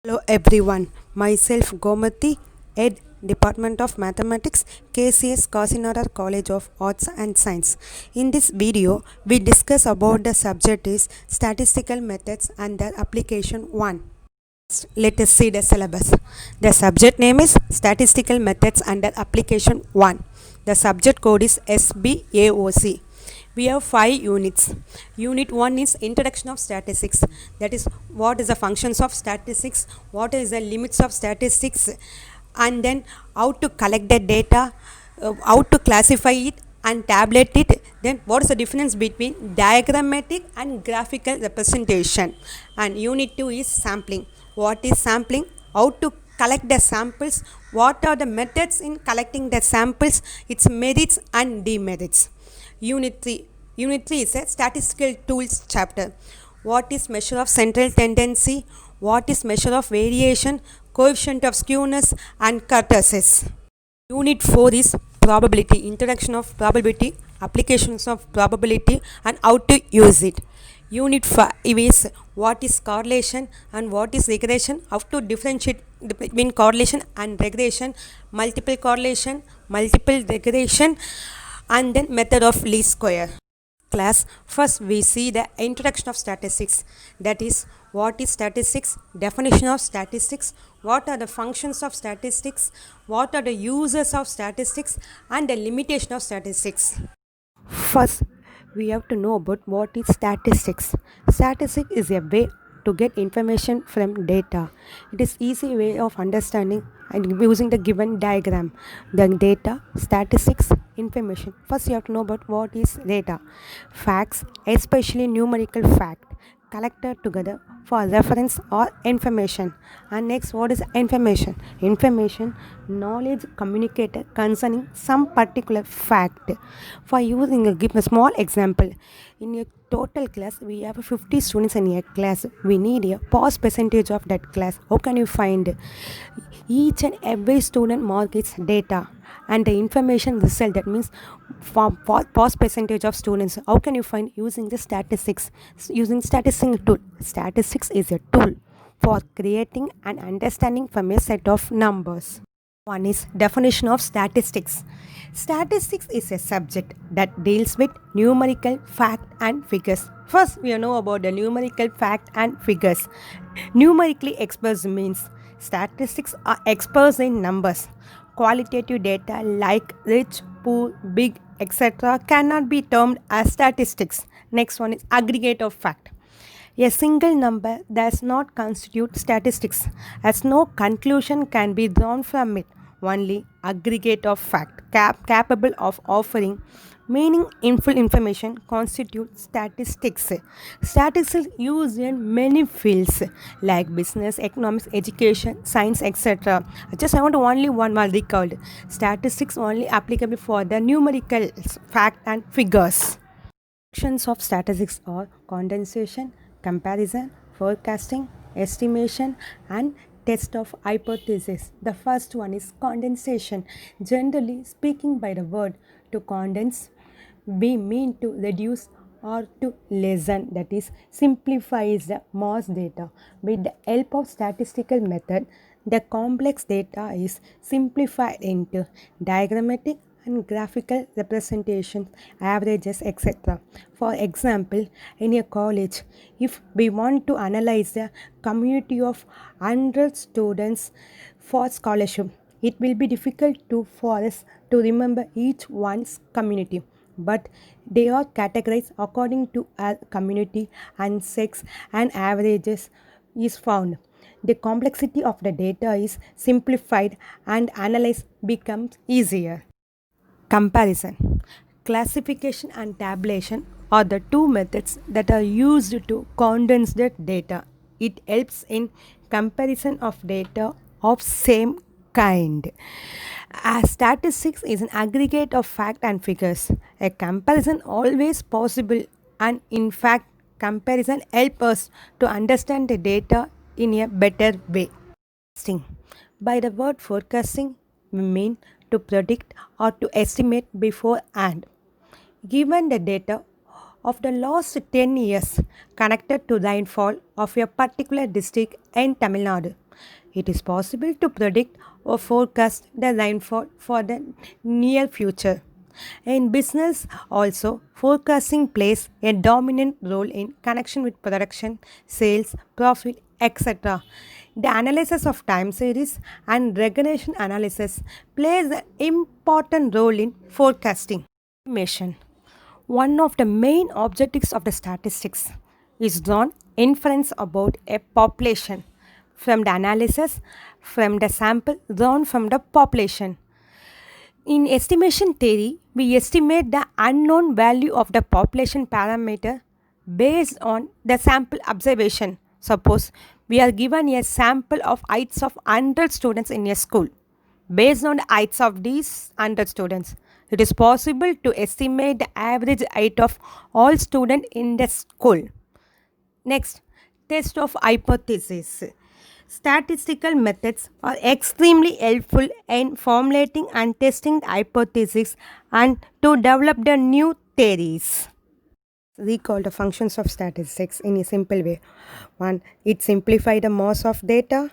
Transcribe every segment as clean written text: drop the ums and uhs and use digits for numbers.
Hello everyone, myself Gomati, Head Department of Mathematics, KCS Kasinada College of Arts and Science. In this video, we discuss about the subject is Statistical Methods and their application 1. Let us see the syllabus. The subject name is Statistical Methods and their application 1. The subject code is SBAOC. We have 5 units. Unit 1 is Introduction of Statistics, that is what is the functions of statistics, what is the limits of statistics, and then how to collect the data, how to classify it and tabulate it, then what is the difference between diagrammatic and graphical representation. And unit 2 is sampling. What is sampling, how to collect the samples, what are the methods in collecting the samples, its merits and demerits. Unit 3. Unit 3 is a statistical tools chapter. What is measure of central tendency? What is measure of variation? Coefficient of skewness and kurtosis. Unit 4 is probability. Introduction of probability, applications of probability and how to use it. Unit 5 is what is correlation and what is regression, how to differentiate between correlation and regression, multiple correlation, multiple regression, and then method of least square. Class, first we see the introduction of statistics, that is what is statistics, definition of statistics, what are the functions of statistics, what are the uses of statistics and the limitation of statistics. First, we have to know about what is statistics. Statistics is a way to get information from data. It is easy way of understanding and using the given diagram. The data, statistics, information. First, you have to know about what is data. Facts, especially numerical fact, collected together for reference or information. And next, what is information? Information, knowledge communicated concerning some particular fact. For using give a small example, in a total class we have 50 students in a class. We need a pass percentage of that class. How can you find? Each and every student mark its data and the information result, that means for pass percentage of students. How can you find? Using the statistics, using statistics tool. Statistics is a tool for creating and understanding from a set of numbers. One is definition of statistics. Statistics is a subject that deals with numerical fact and figures. First, we know about the numerical fact and figures. Numerically expressed means statistics are expressed in numbers. Qualitative data like rich, poor, big, etc. cannot be termed as statistics. Next one is aggregate of fact. A single number does not constitute statistics, as no conclusion can be drawn from it. Only aggregate of fact capable of offering meaningful information constitutes statistics. Statistics used in many fields like business, economics, education, science, etc. I want to only one more recalled. Statistics only applicable for the numerical fact and figures. Functions of statistics are condensation, comparison, forecasting, estimation, and test of hypothesis. The first one is condensation. Generally speaking, by the word to condense, we mean to reduce or to lessen, that is simplifies the mass data. With the help of statistical method, the complex data is simplified into diagrammatic and graphical representations, averages, etc. For example, in a college, if we want to analyze the community of 100 students for scholarship, it will be difficult for us to remember each one's community, but they are categorized according to a community and sex, and averages is found. The complexity of the data is simplified and analysis becomes easier. Comparison. Classification and tabulation are the two methods that are used to condense the data. It helps in comparison of data of same kind. As statistics is an aggregate of fact and figures, a comparison always possible, and in fact comparison help us to understand the data in a better way. Forecasting. By the word forecasting, we mean to predict or to estimate beforehand. Given the data of the last 10 years connected to rainfall of a particular district in Tamil Nadu, It is possible to predict or forecast the rainfall for the near future. In business, also, forecasting plays a dominant role in connection with production, sales, profit, etc. The analysis of time series and regression analysis plays an important role in forecasting. Estimation. One of the main objectives of the statistics is drawn inference about a population from the analysis from the sample drawn from the population. In estimation theory, we estimate the unknown value of the population parameter based on the sample observation. Suppose we are given a sample of heights of 100 students in a school. Based on the heights of these 100 students, it is possible to estimate the average height of all students in the school. Next, test of hypothesis. Statistical methods are extremely helpful in formulating and testing the hypotheses and to develop the new theories. Recall the functions of statistics in a simple way. One, it simplifies the mass of data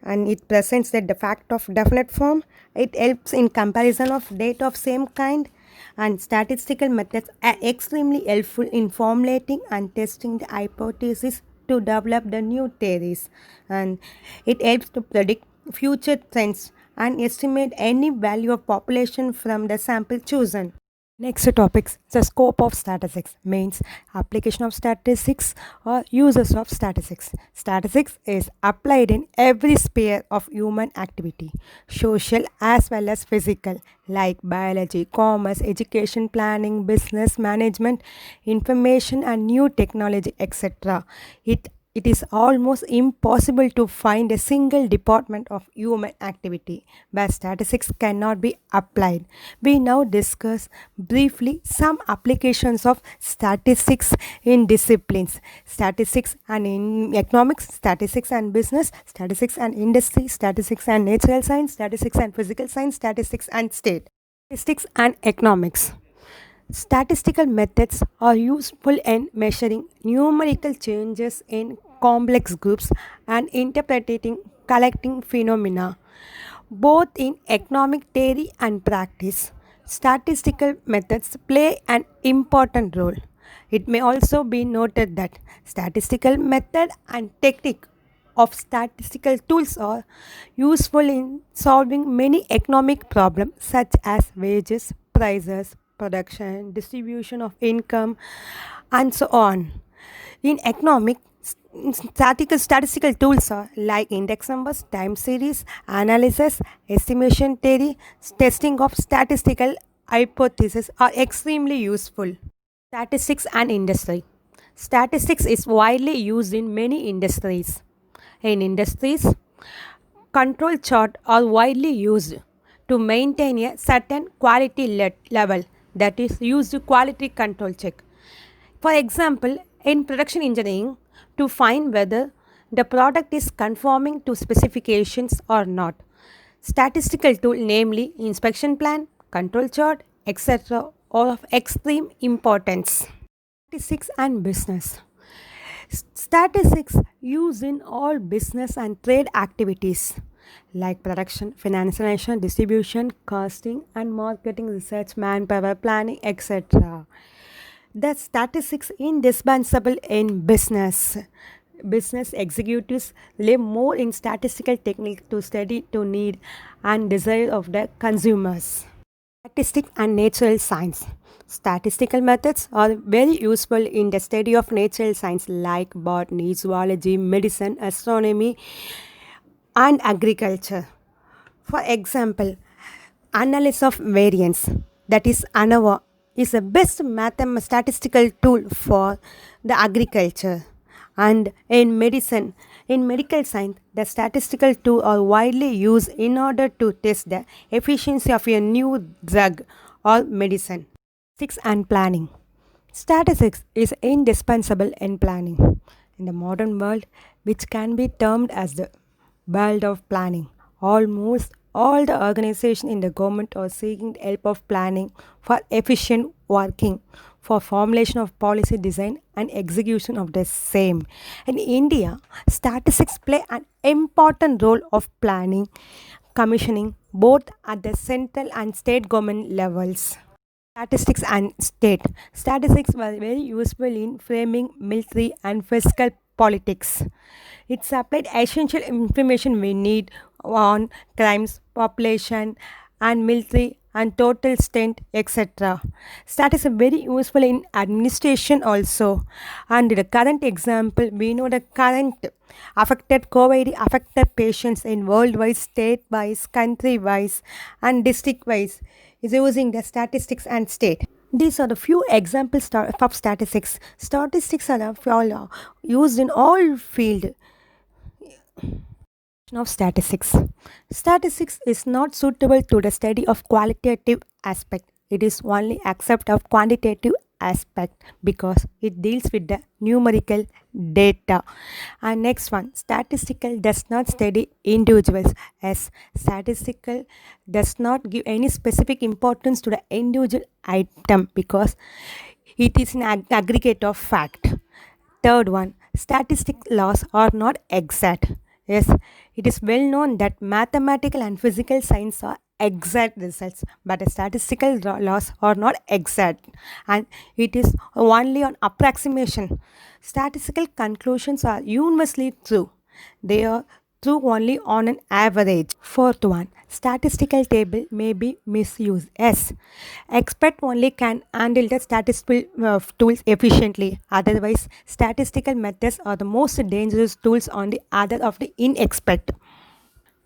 and it presents the fact of definite form. It helps in comparison of data of same kind, and statistical methods are extremely helpful in formulating and testing the hypothesis to develop the new theories, and it helps to predict future trends and estimate any value of population from the sample chosen. Next topics, the scope of statistics means application of statistics or uses of statistics. Statistics is applied in every sphere of human activity, social as well as physical, like biology, commerce, education, planning, business management, information and new technology, etc. It is almost impossible to find a single department of human activity where statistics cannot be applied. We now discuss briefly some applications of statistics in disciplines: statistics and in economics, statistics and business, statistics and industry, statistics and natural science, statistics and physical science, statistics and state. Statistics and economics. Statistical methods are useful in measuring numerical changes in complex groups and interpreting collecting phenomena. Both in economic theory and practice, statistical methods play an important role. It may also be noted that statistical method and technique of statistical tools are useful in solving many economic problems such as wages, prices, production, distribution of income, and so on. In economic, statistical tools are like index numbers, time series, analysis, estimation theory, testing of statistical hypotheses are extremely useful. Statistics and industry. Statistics is widely used in many industries. In industries, control charts are widely used to maintain a certain quality level, that is used to quality control check. For example, in production engineering, to find whether the product is conforming to specifications or not. Statistical tool, namely inspection plan, control chart, etc., are of extreme importance. Statistics and business. Statistics used in all business and trade activities like production, financial, distribution, costing, and marketing, research, manpower, planning, etc. The statistics indispensable in business. Business executives live more in statistical technique to study to need and desire of the consumers. Statistics and natural science. Statistical methods are very useful in the study of natural science like botany, zoology, medicine, astronomy, and agriculture. For example, analysis of variance, that is ANOVA, is the best statistical tool for the agriculture. And in medicine, in medical science, the statistical tools are widely used in order to test the efficiency of a new drug or medicine. Statistics and planning. Statistics is indispensable in planning. In the modern world, which can be termed as the world of planning, almost all the organizations in the government are seeking the help of planning for efficient working. for formulation of policy design and execution of the same. In India, statistics play an important role of planning, commissioning both at the central and state government levels. Statistics and state. Statistics were very useful in framing military and fiscal politics. It supplied essential information we need on crimes, population, and military and total strength, etc. Statistics are very useful in administration also. And the current example, we know the current affected COVID affected patients in worldwide, state-wise, country-wise, and district-wise is using the statistics and state. These are the few examples of statistics. Statistics are used in all field of statistics. Statistics is not suitable to the study of qualitative aspect. It is only accept of quantitative aspect because it deals with the numerical data. And next one, statistical does not study individuals, as statistical does not give any specific importance to the individual item because it is an aggregate of fact. Third one, statistic laws are not exact. Yes, it is well known that mathematical and physical science are exact results, but the statistical laws are not exact and it is only on approximation. Statistical conclusions are universally true. They are true only on an average. Fourth one, statistical table may be misused. Yes, expert only can handle the statistical tools efficiently. Otherwise, statistical methods are the most dangerous tools on the other of the inexpert.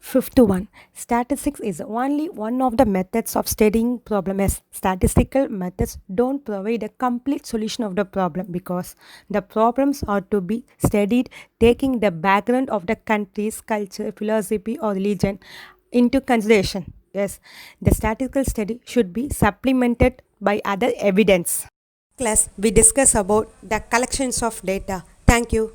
Fifth one, statistics is only one of the methods of studying problem, as statistical methods don't provide a complete solution of the problem because the problems are to be studied taking the background of the country's culture, philosophy or religion into consideration. Yes, the statistical study should be supplemented by other evidence. Class, we discuss about the collections of data. Thank you.